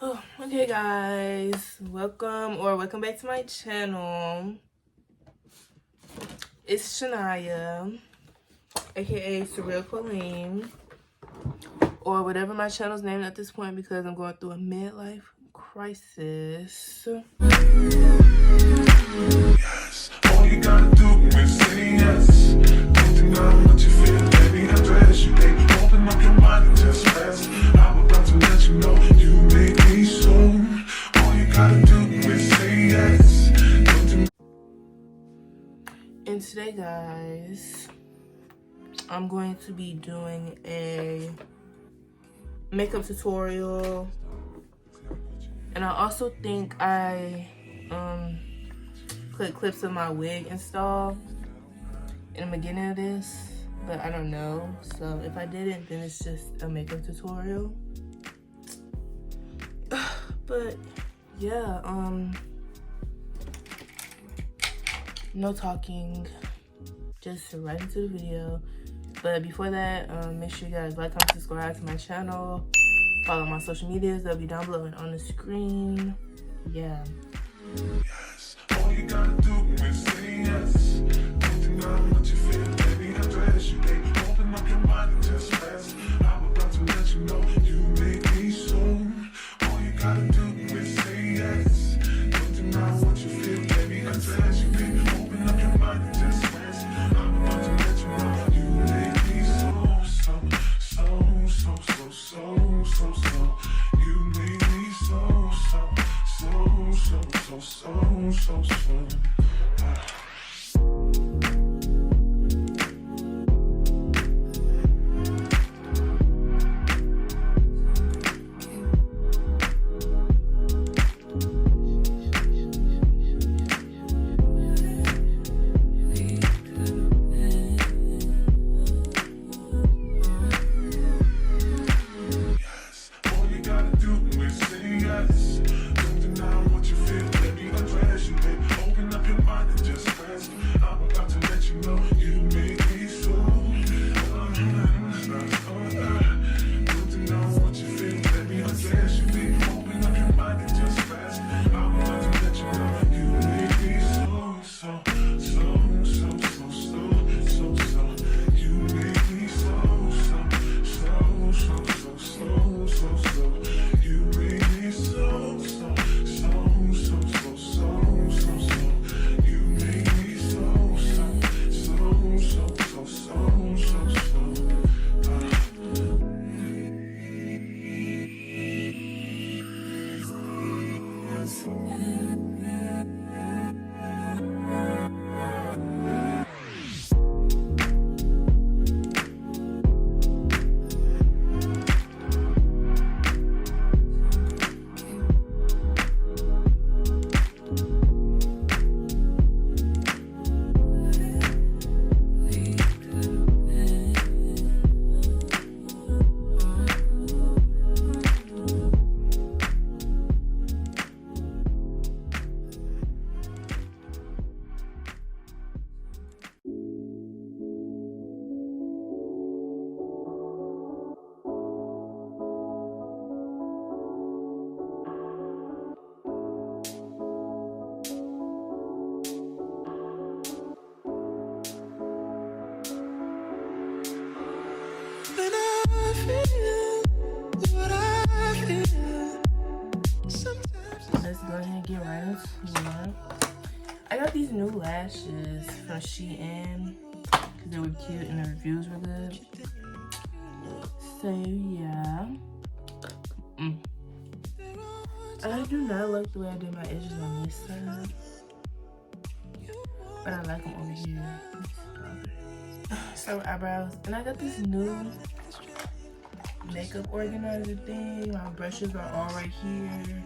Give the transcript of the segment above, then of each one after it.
Oh, okay guys, welcome back to my channel. It's Shania, aka Surreal Colleen, or whatever my channel's named at this point because I'm going through a midlife crisis. Yes, all you gotta do is say yes. Don't deny what you feel, baby, undress you, baby. Open up your mind and just rest. I'm about to let you know you make me so. All you gotta do is say yes. And today, guys, I'm going to be doing a makeup tutorial, and I also think I put clips of my wig install in the beginning of this, but I don't know. So if I didn't, then it's just a makeup tutorial. But yeah, no talking, just right into the video. But before that, make sure you guys like, comment, subscribe to my channel, follow my social medias, they'll be down below and on the screen. Yeah. Yes, all you gotta do is say yes. Don't deny what you feel, baby, undress you, baby. Open up your mind and just rest. I'm about to let you know you make me so. All you gotta do is say yes. Don't deny what you feel, baby, undress you, baby. Open up your mind and just rest. I'm about to let you know you make me so. You make me so. Let's go ahead and get right into it. I got these new lashes from Shein because they were cute and the reviews were good. So yeah. I do not like the way I did my edges on this side, but I like them over here. So eyebrows, and I got this new makeup organizer thing. My brushes are all right here.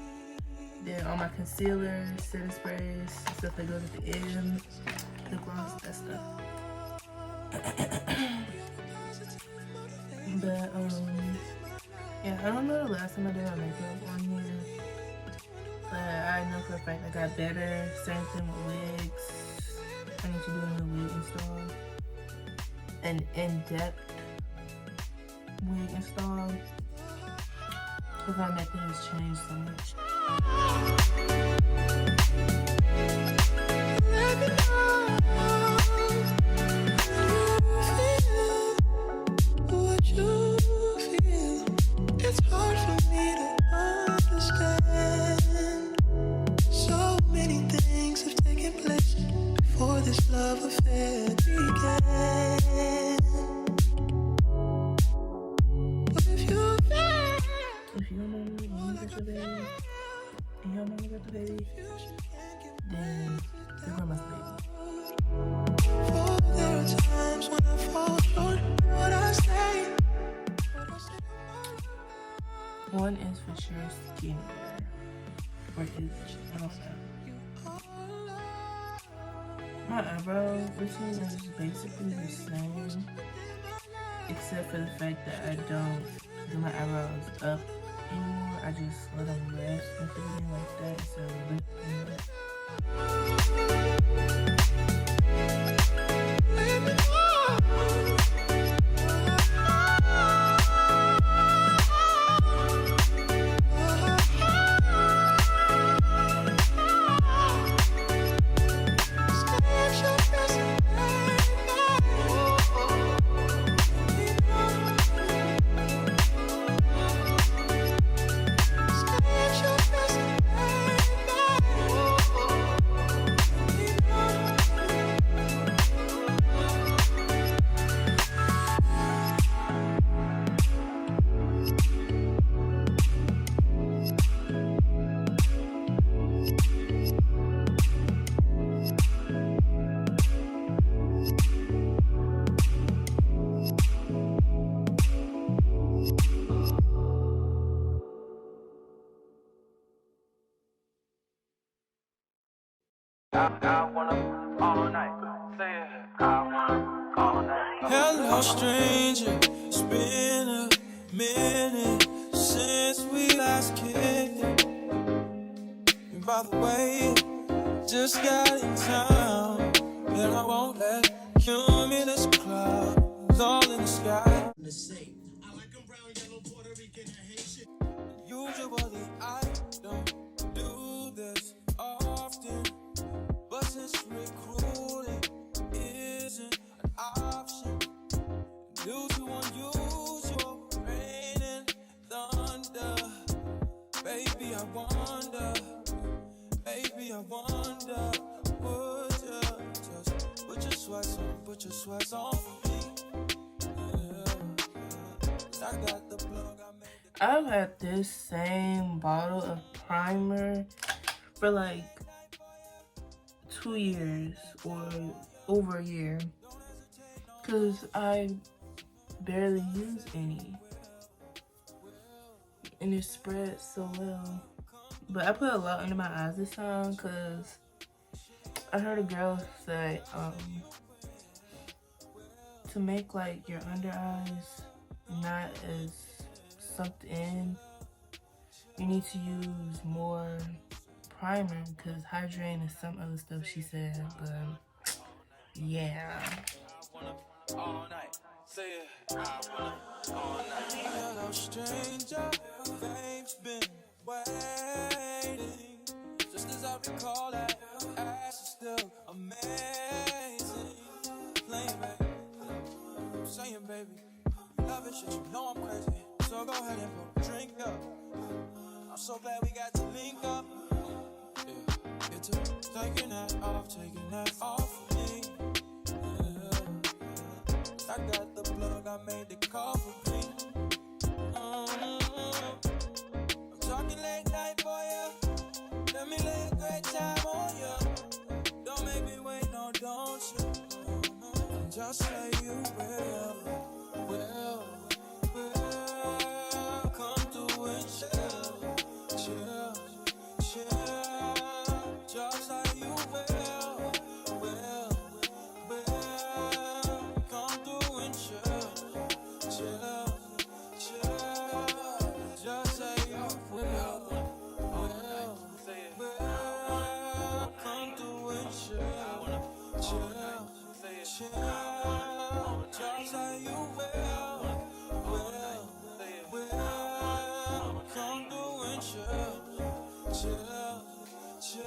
Then all my concealer, setting sprays, stuff that goes at the end, lip gloss, that stuff. But yeah, I don't know the last time I did my makeup on here, but I know for a fact I got better. Same thing with wigs. I need to do a new wig install, an in-depth wig install. because my method has changed so much. What you feel, it's hard for me to understand. So many things have taken place before this love affair began. But if your mama got the baby, and your mama got the baby, then your grandma's baby. for there are times when I fall short of what I say. One is for sure skincare. Or is it? I don't know. My eyebrow routine is basically the same, except for the fact that I don't do my eyebrows up anymore. I just let them rest and put it in like that instead of lifting them. I wanna all night. Say it. I wanna all night. Hello, stranger. It's been a minute since we last kicked it. And by the way, just got in town, and I won't let you in this club. It's all in the sky. Usually I don't do this often, but since recruiting isn't an option, due to unusual rain and thunder, baby I wonder, would you just put your sweats on for me? Yeah. I got the plug, I made it. I've had this same bottle of primer for like 2 years or over a year because I barely use any and it spreads so well. But I put a lot under my eyes this time because I heard a girl say to make like your under eyes not as sucked in, you need to use more primer because hydrating is some other stuff she said, but yeah. All night. Say it. I wanna all night. Hello, stranger. Fame's been waiting. Just as I recall that ass is still amazing. Playing, baby. I'm saying, baby. You love it, shit. You know I'm crazy. So go ahead and put a drink up. I'm so glad we got to link up. Yeah. It's taking that off of me. I got the plug, I made the call for me. I'm talking late night for you. Let me lay a great time on you. Don't make me wait, no, don't you? Just say you will. Come through and chill. Just say you will. Come through and chill. chill, chill.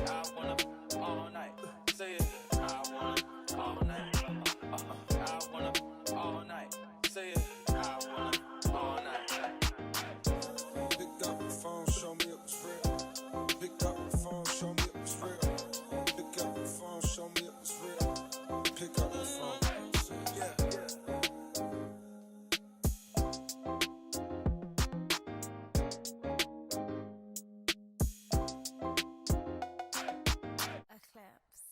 I wanna all night. Say it. I wanna all night. I wanna all night. Say it. I wanna all night. Pick up the phone, show me it was real. Pick up the phone, show me it was real. Pick up the phone, show me it was real. Pick up the phone. Yeah. Eclipse.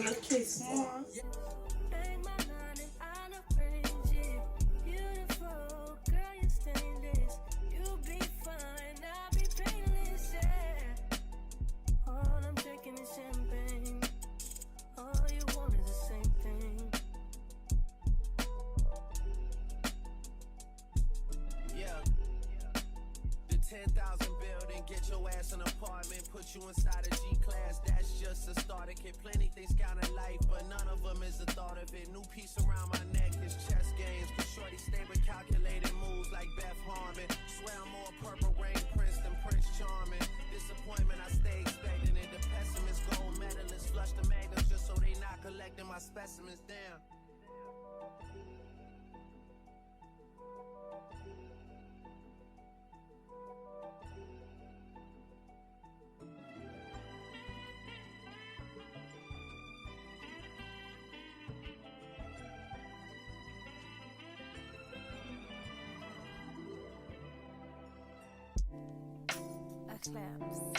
Okay, small. Bang my line and I arrange it. Beautiful, girl, you're stainless. You'll be fine, I'll be painless, yeah. All I'm drinking is champagne. All you want is the same thing. Yeah. The 10,000 building, get your ass an apartment, put you inside a G-class, that's just a starter kit. Plenty things count in life, but none of them is the thought of it. New piece around my neck is chess games, cause shorty stay with calculated moves like Beth Harmon. Swear I'm more Purple Rain Prince than Prince Charming. Disappointment I stay expecting it. The pessimist gold medalists flush the magnums just so they not collecting my specimens down. Eclipse.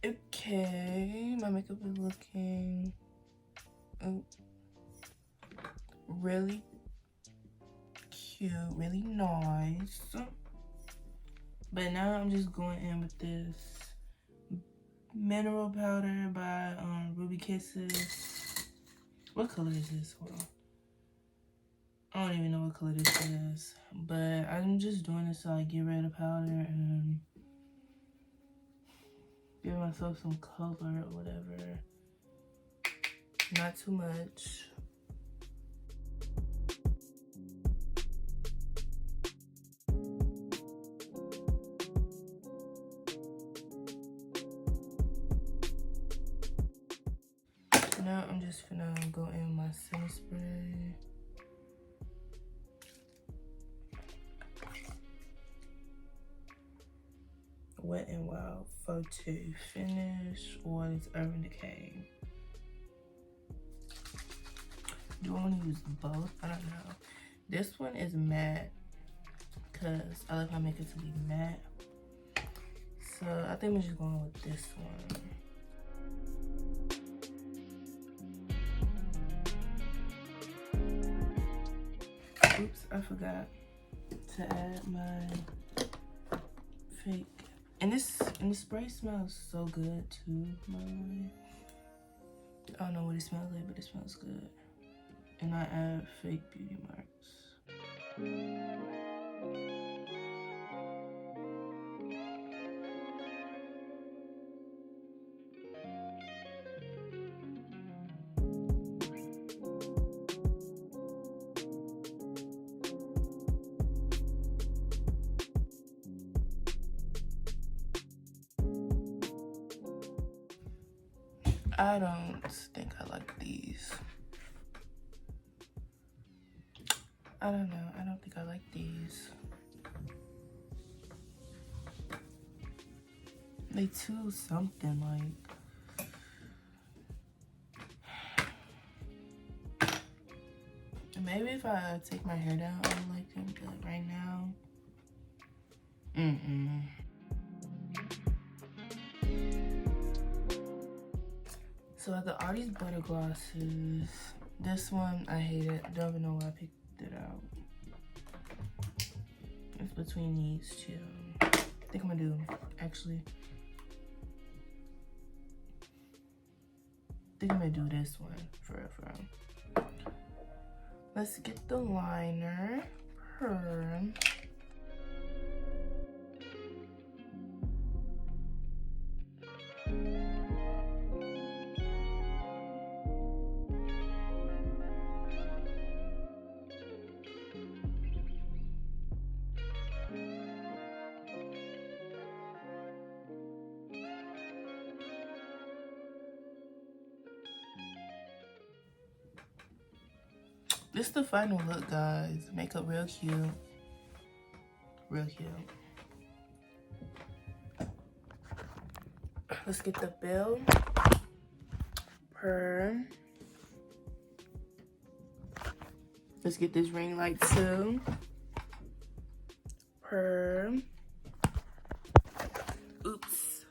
Okay, my makeup is looking really cute, really nice. But now I'm just going in with this mineral powder by Ruby Kisses. What color is this? Hold on. I don't even know what color this is. But I'm just doing this so I get rid of powder and give myself some color or whatever. Not too much. Now I'm just gonna go in my setting spray. Wet n Wild Photo Finish, or it's Urban Decay. Do I want to use both? I don't know. This one is matte because I like my makeup to be matte. So I think I'm just going with this one. Oops, I forgot to add my fake. And this spray smells so good too, by the way. I don't know what it smells like, but it smells good. And I add fake beauty marks. I don't think I like these. I don't know. I don't think I like these. They too something like. Maybe if I take my hair down, I like them, but right now, So I got all these butter glosses. This one I hate it. I don't even know why I picked it out. It's between these two. I think I'm gonna do, actually. I think I'm gonna do this one for real. Let's get the liner. Perm. This is the final look, guys. Makeup real cute. Real cute. Let's get the bill. Perm. Let's get this ring light too. Perm. Oops.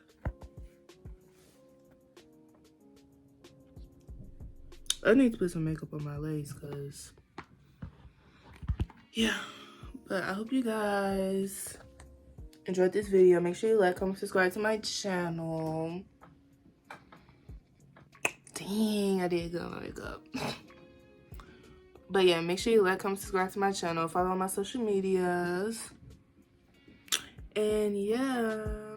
I need to put some makeup on my legs because, yeah. But I hope you guys enjoyed this video. Make sure you like, comment, subscribe to my channel. Dang, I did good on my makeup. But yeah, make sure you like, comment, subscribe to my channel. Follow my social medias. And yeah.